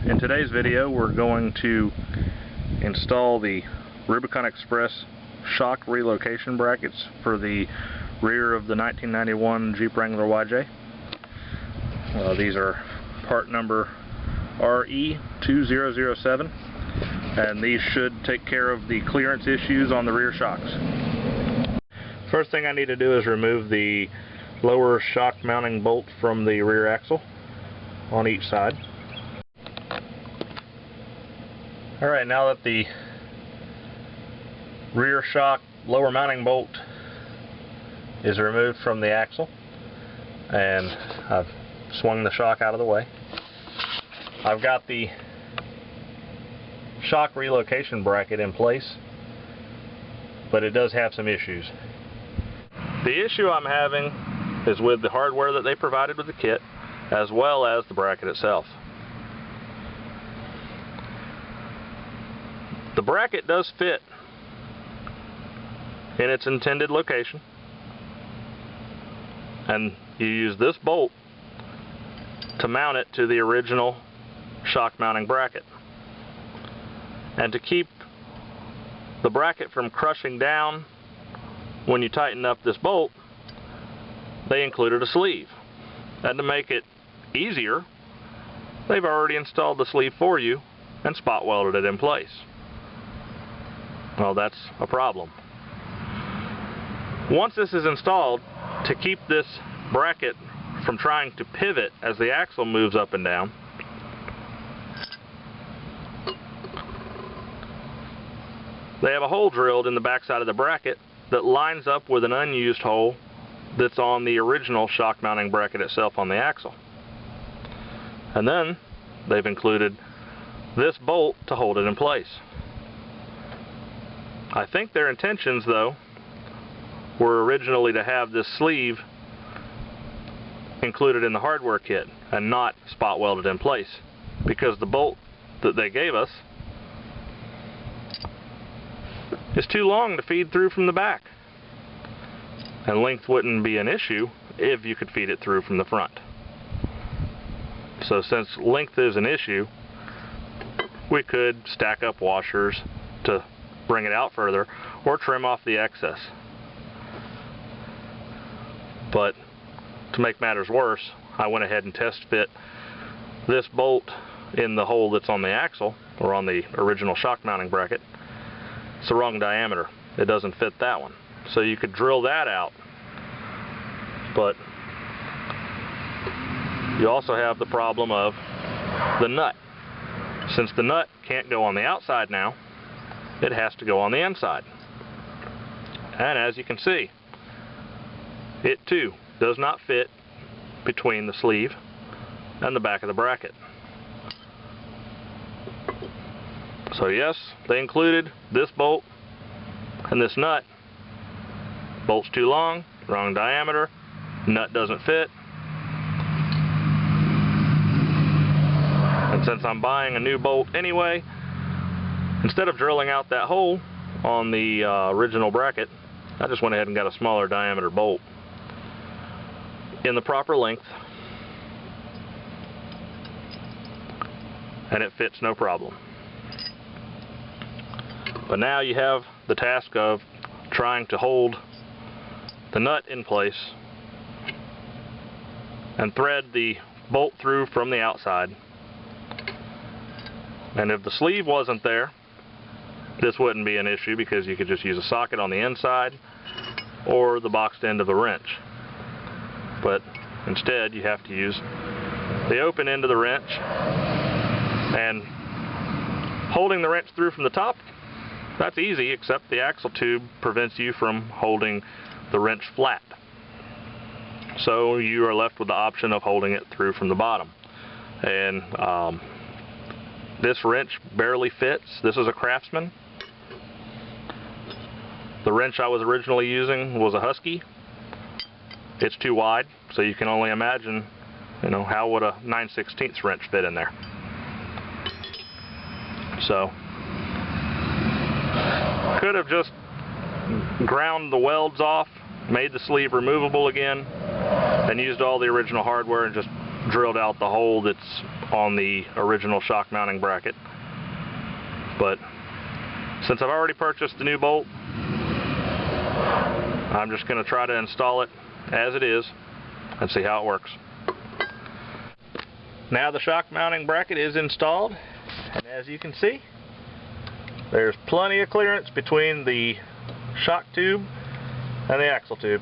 In today's video we're going to install the Rubicon Express shock relocation brackets for the rear of the 1991 Jeep Wrangler YJ. These are part number RE2007, and these should take care of the clearance issues on the rear shocks. First thing I need to do is remove the lower shock mounting bolt from the rear axle on each side. Alright, now that the rear shock lower mounting bolt is removed from the axle and I've swung the shock out of the way, I've got the shock relocation bracket in place, but it does have some issues. The issue I'm having is with the hardware that they provided with the kit, as well as the bracket itself. The bracket does fit in its intended location, and you use this bolt to mount it to the original shock mounting bracket. And to keep the bracket from crushing down when you tighten up this bolt, they included a sleeve. And to make it easier, they've already installed the sleeve for you and spot welded it in place. Well, that's a problem. Once this is installed, to keep this bracket from trying to pivot as the axle moves up and down, they have a hole drilled in the backside of the bracket that lines up with an unused hole that's on the original shock mounting bracket itself on the axle. And then they've included this bolt to hold it in place. I think their intentions, though, were originally to have this sleeve included in the hardware kit and not spot welded in place, because the bolt that they gave us is too long to feed through from the back, and length wouldn't be an issue if you could feed it through from the front. So since length is an issue, we could stack up washers to bring it out further or trim off the excess. But to make matters worse, I went ahead and test fit this bolt in the hole that's on the axle, or on the original shock mounting bracket. It's the wrong diameter. It doesn't fit that one. So you could drill that out, but you also have the problem of the nut. Since the nut can't go on the outside now, it has to go on the inside. And as you can see, it too does not fit between the sleeve and the back of the bracket. So yes, they included this bolt and this nut. Bolt's too long, wrong diameter, nut doesn't fit. And since I'm buying a new bolt anyway, instead of drilling out that hole on the original bracket, I just went ahead and got a smaller diameter bolt in the proper length, and it fits no problem. But now you have the task of trying to hold the nut in place and thread the bolt through from the outside. And if the sleeve wasn't there, this wouldn't be an issue, because you could just use a socket on the inside or the boxed end of a wrench. But instead you have to use the open end of the wrench, and holding the wrench through from the top, that's easy, except the axle tube prevents you from holding the wrench flat. So you are left with the option of holding it through from the bottom. And this wrench barely fits. This is a Craftsman. The wrench I was originally using was a Husky. It's too wide, so you can only imagine, how would a 9/16 wrench fit in there. So could have just ground the welds off, made the sleeve removable again, and used all the original hardware and just drilled out the hole that's on the original shock mounting bracket. But since I've already purchased the new bolt, I'm just going to try to install it as it is and see how it works. Now the shock mounting bracket is installed, and as you can see, there's plenty of clearance between the shock tube and the axle tube.